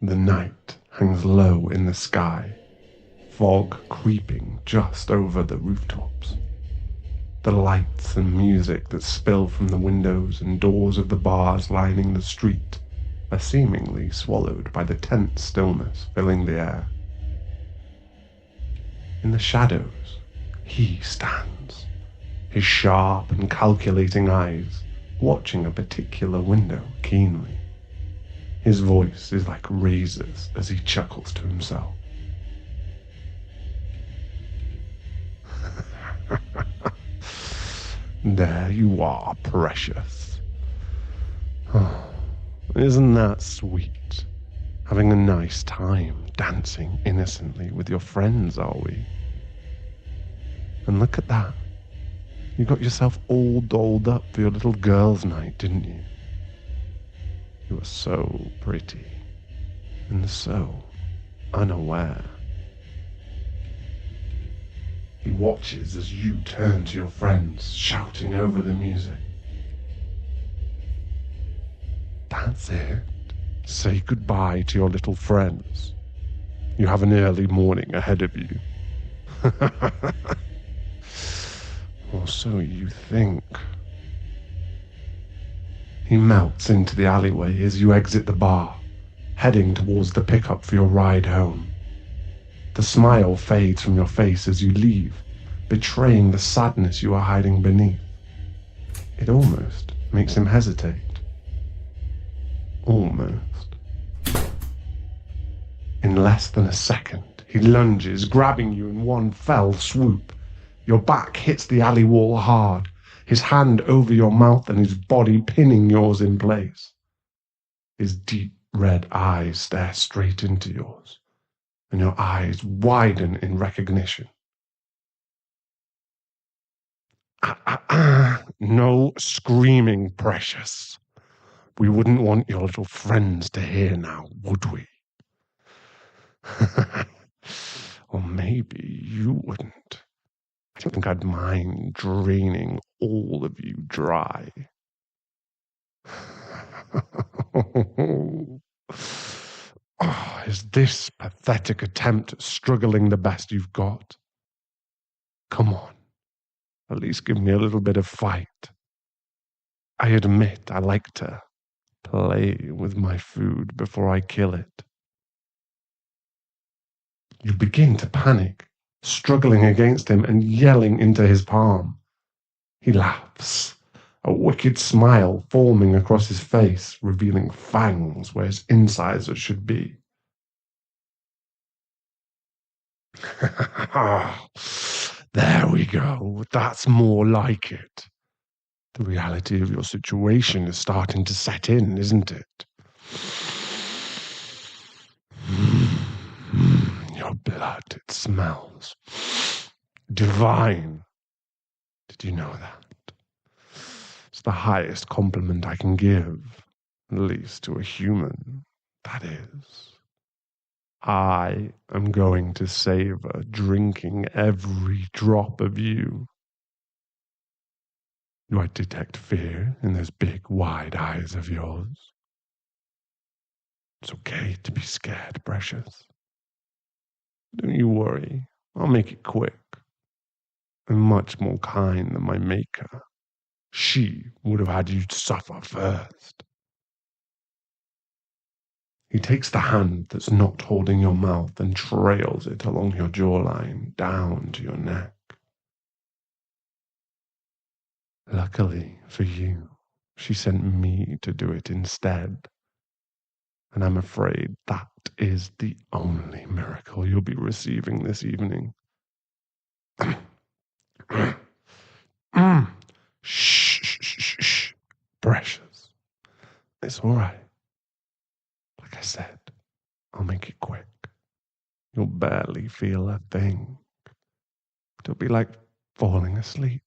The night hangs low in the sky, fog creeping just over the rooftops. The lights and music that spill from the windows and doors of the bars lining the street are seemingly swallowed by the tense stillness filling the air. In the shadows, he stands, his sharp and calculating eyes watching a particular window keenly. His voice is like razors as he chuckles to himself. There you are, precious. Oh, isn't that sweet? Having a nice time dancing innocently with your friends, are we? And look at that. You got yourself all dolled up for your little girls' night, didn't you? You are so pretty and so unaware. He watches as you turn to your friends, shouting over the music. That's it. Say goodbye to your little friends. You have an early morning ahead of you. Or so you think. He melts into the alleyway as you exit the bar, heading towards the pickup for your ride home. The smile fades from your face as you leave, betraying the sadness you are hiding beneath. It almost makes him hesitate. Almost. In less than a second, he lunges, grabbing you in one fell swoop. Your back hits the alley wall hard, his hand over your mouth and his body pinning yours in place. His deep red eyes stare straight into yours, and your eyes widen in recognition. No screaming, precious. We wouldn't want your little friends to hear now, would we? Or maybe you wouldn't. I don't think I'd mind draining all of you dry. Oh, is this pathetic attempt at struggling the best you've got? Come on, at least give me a little bit of fight. I admit I like to play with my food before I kill it. You begin to panic, struggling against him and yelling into his palm. He laughs, a wicked smile forming across his face, revealing fangs where his incisors should be. There we go. That's more like it. The reality of your situation is starting to set in, isn't it? Your blood, it smells divine. Did you know that? It's the highest compliment I can give, at least to a human, that is. I am going to savor drinking every drop of you. Do I detect fear in those big, wide eyes of yours? It's okay to be scared, precious. Don't you worry, I'll make it quick. I'm much more kind than my maker. She would have had you suffer first. He takes the hand that's not holding your mouth and trails it along your jawline down to your neck. Luckily for you, she sent me to do it instead. And I'm afraid that is the only miracle you'll be receiving this evening. Shh, shh, shh, shh, precious. It's all right. Like I said, I'll make it quick. You'll barely feel a thing. It'll be like falling asleep.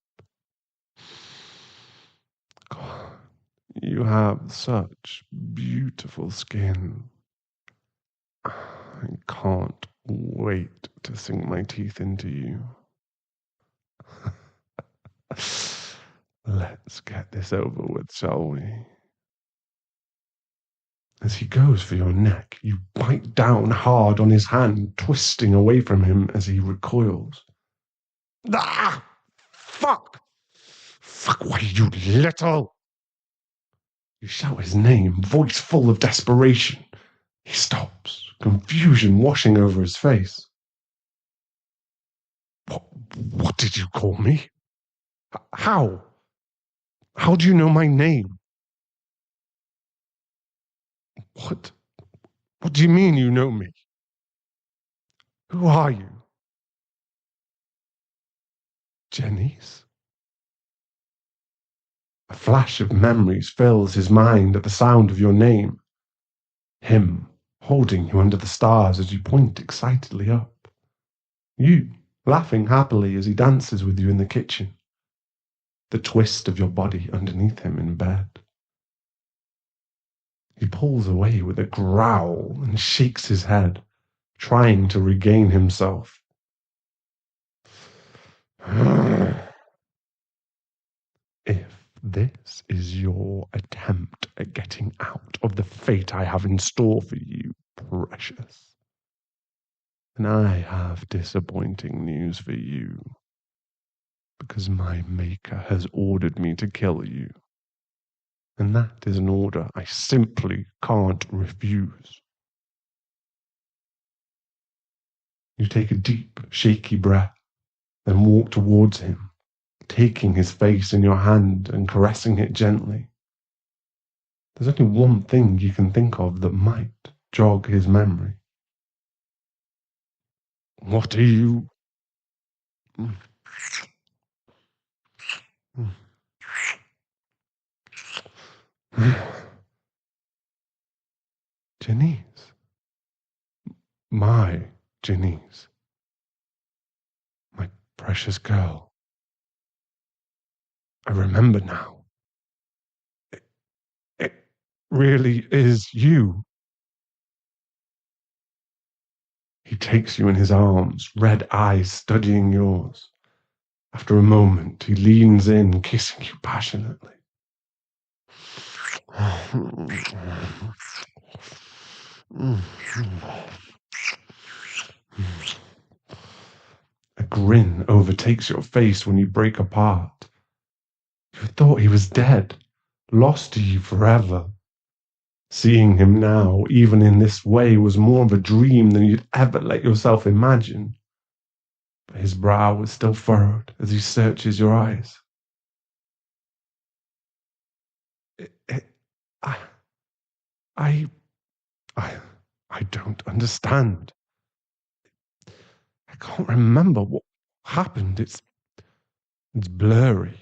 God, you have such beautiful skin. I can't wait to sink my teeth into you. Let's get this over with, shall we? As he goes for your neck, you bite down hard on his hand, twisting away from him as he recoils. Ah! Fuck! Fuck, why, you little! You shout his name, voice full of desperation. He stops, confusion washing over his face. What did you call me? How? How do you know my name? What? What do you mean you know me? Who are you? Jenny's? A flash of memories fills his mind at the sound of your name. Him, holding you under the stars as you point excitedly up. You, laughing happily as he dances with you in the kitchen. The twist of your body underneath him in bed. He pulls away with a growl and shakes his head, trying to regain himself. If this is your attempt at getting out of the fate I have in store for you, precious, then I have disappointing news for you, because my maker has ordered me to kill you, and that is an order I simply can't refuse. You take a deep, shaky breath, then walk towards him, taking his face in your hand and caressing it gently. There's only one thing you can think of that might jog his memory. What are you? Janice. My Janice. My precious girl. I remember now. It really is you. He takes you in his arms, red eyes studying yours. After a moment, he leans in, kissing you passionately. A grin overtakes your face when you break apart. You thought he was dead, lost to you forever. Seeing him now, even in this way, was more of a dream than you'd ever let yourself imagine. But his brow is still furrowed as he searches your eyes. I, I, I, I don't understand. I can't remember what happened. It's blurry.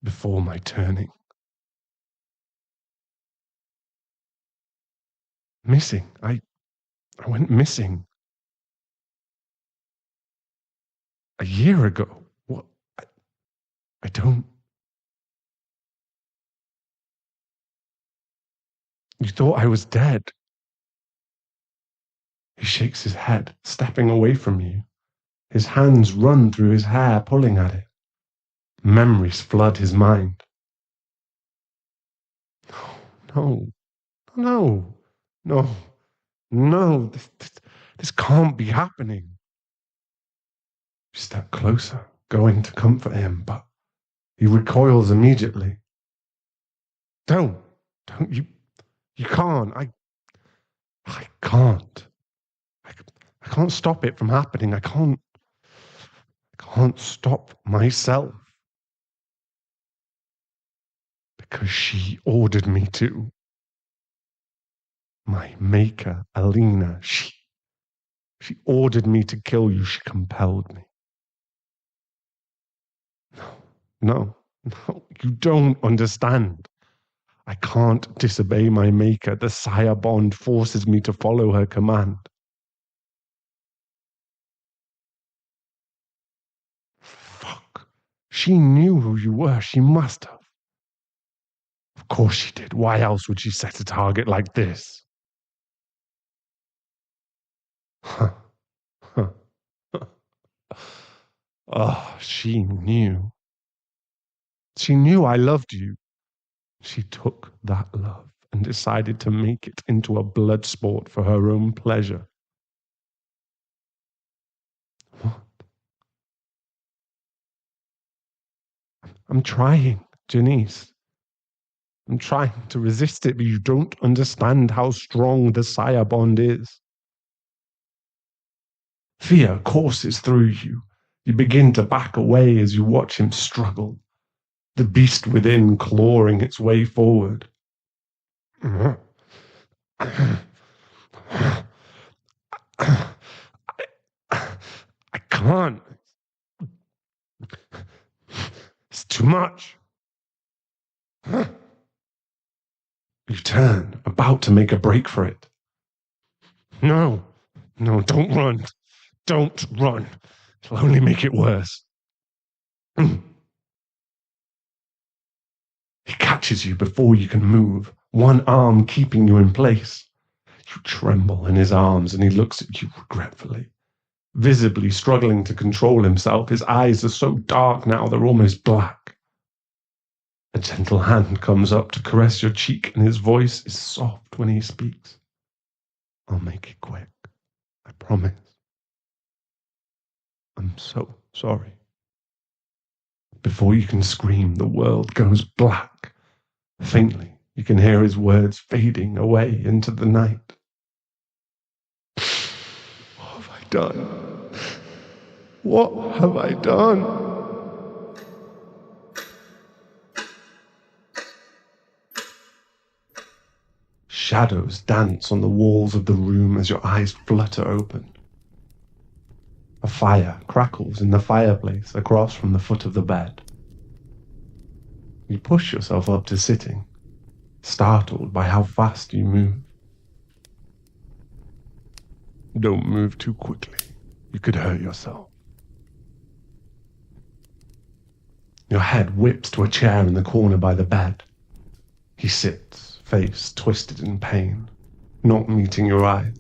Before my turning. Missing. I went missing. A year ago. What? I don't. You thought I was dead. He shakes his head, stepping away from you. His hands run through his hair, pulling at it. Memories flood his mind. No, no, no, no. This can't be happening. You step closer, going to comfort him, but he recoils immediately. Don't you can't. I can't. I can't stop it from happening. I can't stop myself. Because she ordered me to. My maker, Alina, she ordered me to kill you. She compelled me. No, you don't understand. I can't disobey my maker. The sire bond forces me to follow her command. Fuck. She knew who you were. She must have. Of course she did. Why else would she set a target like this? Huh. Huh. Oh, she knew. She knew I loved you. She took that love and decided to make it into a blood sport for her own pleasure. What? I'm trying, Janice. I'm trying to resist it, but you don't understand how strong the sire bond is. Fear courses through you. You begin to back away as you watch him struggle, the beast within clawing its way forward. I can't. It's too much. You turn, about to make a break for it. No, don't run. Don't run. It'll only make it worse. He catches you before you can move, one arm keeping you in place. You tremble in his arms and he looks at you regretfully, visibly struggling to control himself. His eyes are so dark now they're almost black. A gentle hand comes up to caress your cheek and his voice is soft when he speaks. I'll make it quick. I promise. I'm so sorry. Before you can scream, the world goes black. Faintly, you can hear his words fading away into the night. What have I done? What have I done? Shadows dance on the walls of the room as your eyes flutter open. A fire crackles in the fireplace across from the foot of the bed. You push yourself up to sitting, startled by how fast you move. Don't move too quickly. You could hurt yourself. Your head whips to a chair in the corner by the bed. He sits, face twisted in pain, not meeting your eyes.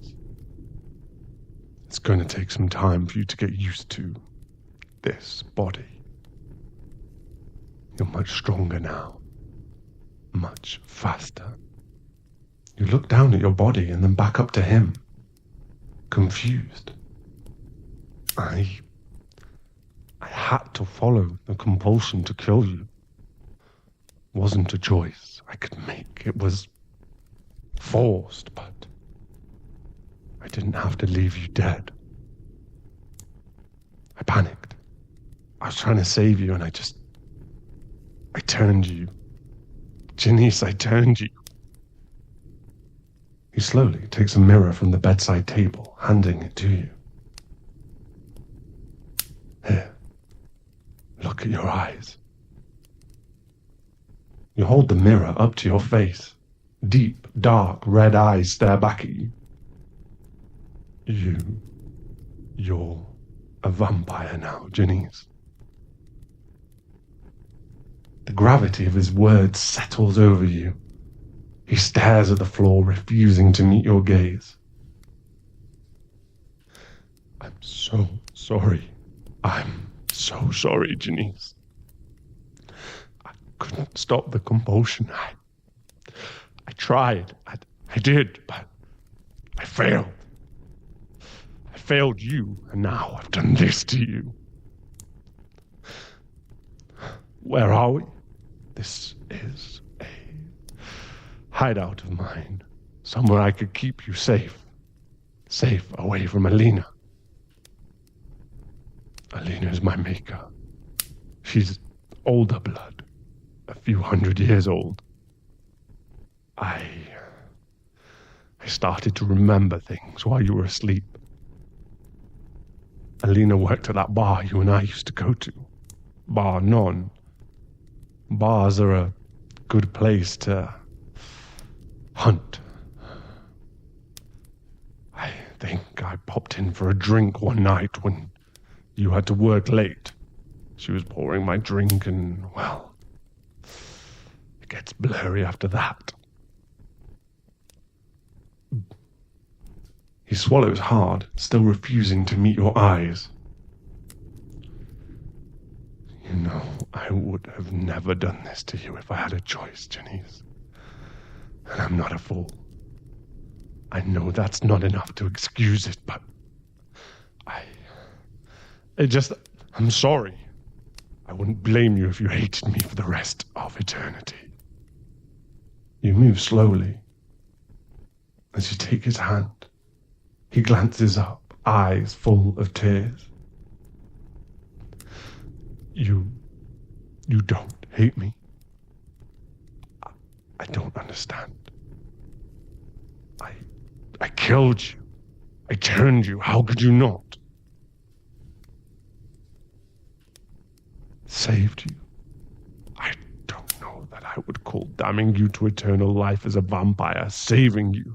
It's going to take some time for you to get used to this body. You're much stronger now, much faster. You look down at your body and then back up to him, confused. I had to follow the compulsion to kill you. It wasn't a choice I could make. It was forced, but I didn't have to leave you dead. I panicked. I was trying to save you and I turned you. Janice, I turned you. He slowly takes a mirror from the bedside table, handing it to you. Here, look at your eyes. You hold the mirror up to your face. Deep, dark, red eyes stare back at you. You're a vampire now, Janice. The gravity of his words settles over you. He stares at the floor, refusing to meet your gaze. I'm so sorry. I'm so sorry, Janice. I couldn't stop the compulsion. I tried. I did, but I failed. I failed you, and now I've done this to you. Where are we? This is a hideout of mine. Somewhere I could keep you safe. Safe away from Alina. Alina is my maker. She's older blood. A few 100 years old. I started to remember things while you were asleep. Alina worked at that bar you and I used to go to. Bar None. Bars are a good place to hunt. I think I popped in for a drink one night when you had to work late. She was pouring my drink and, well, it gets blurry after that. He swallows hard, still refusing to meet your eyes. You know, I would have never done this to you if I had a choice, Janice. And I'm not a fool. I know that's not enough to excuse it, but I'm sorry. I wouldn't blame you if you hated me for the rest of eternity. You move slowly. As you take his hand, he glances up, eyes full of tears. You don't hate me. I don't understand. I killed you. I turned you. How could you not? Saved you. I don't know that I would call damning you to eternal life as a vampire saving you.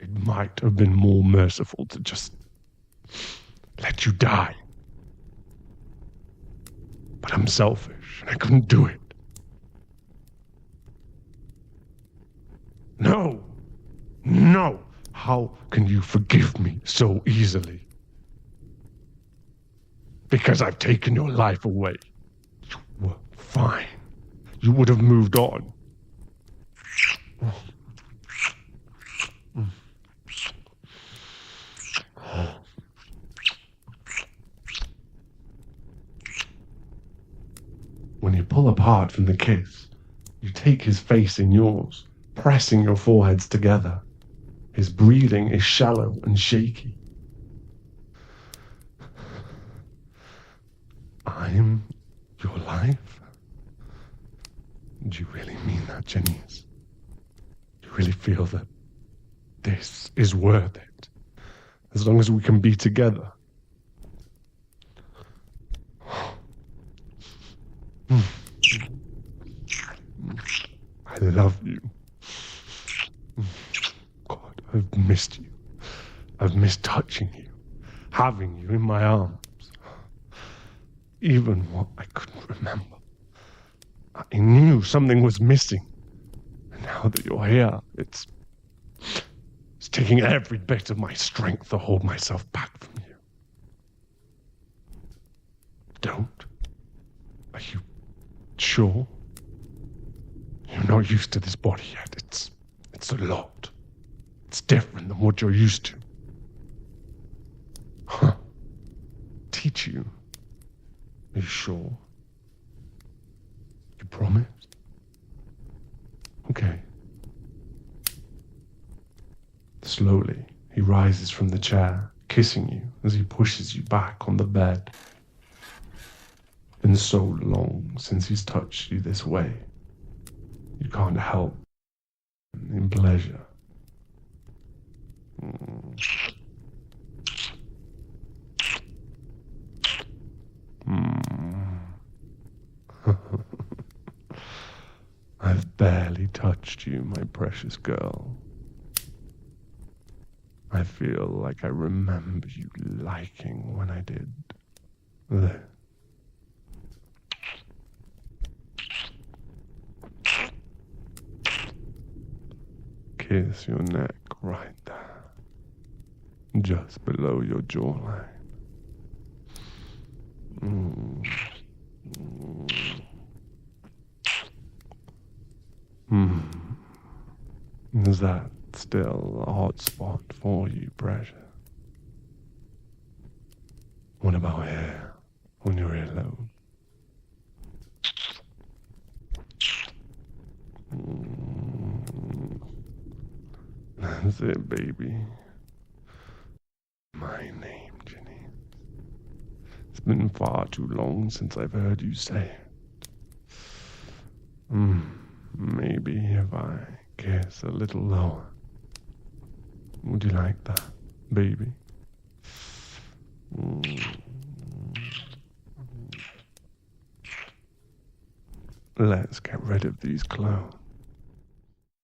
It might have been more merciful to just let you die. But I'm selfish, and I couldn't do it. No! No! How can you forgive me so easily? Because I've taken your life away. You were fine. You would have moved on. When you pull apart from the kiss, you take his face in yours, pressing your foreheads together. His breathing is shallow and shaky. I'm your life? Do you really mean that, Janice? Do you really feel that this is worth it? As long as we can be together? I love you. God, I've missed you. I've missed touching you, having you in my arms. Even what I couldn't remember. I knew something was missing. And now that you're here, it's taking every bit of my strength to hold myself back from you. Don't? Are you sure? You're not used to this body yet. It's a lot. It's different than what you're used to. Huh. Teach you. Are you sure? You promised? Okay. Slowly, he rises from the chair, kissing you as he pushes you back on the bed. Been so long since he's touched you this way. You can't help in pleasure. I've barely touched you, my precious girl. I feel like I remember you liking when I did this. Kiss your neck right there, just below your jawline. Is that still a hot spot for you, precious? What about here, on your earlobe? That's it, baby. My name, Jenny. It's been far too long since I've heard you say it. Maybe if I kiss a little lower. Would you like that, baby? Let's get rid of these clothes.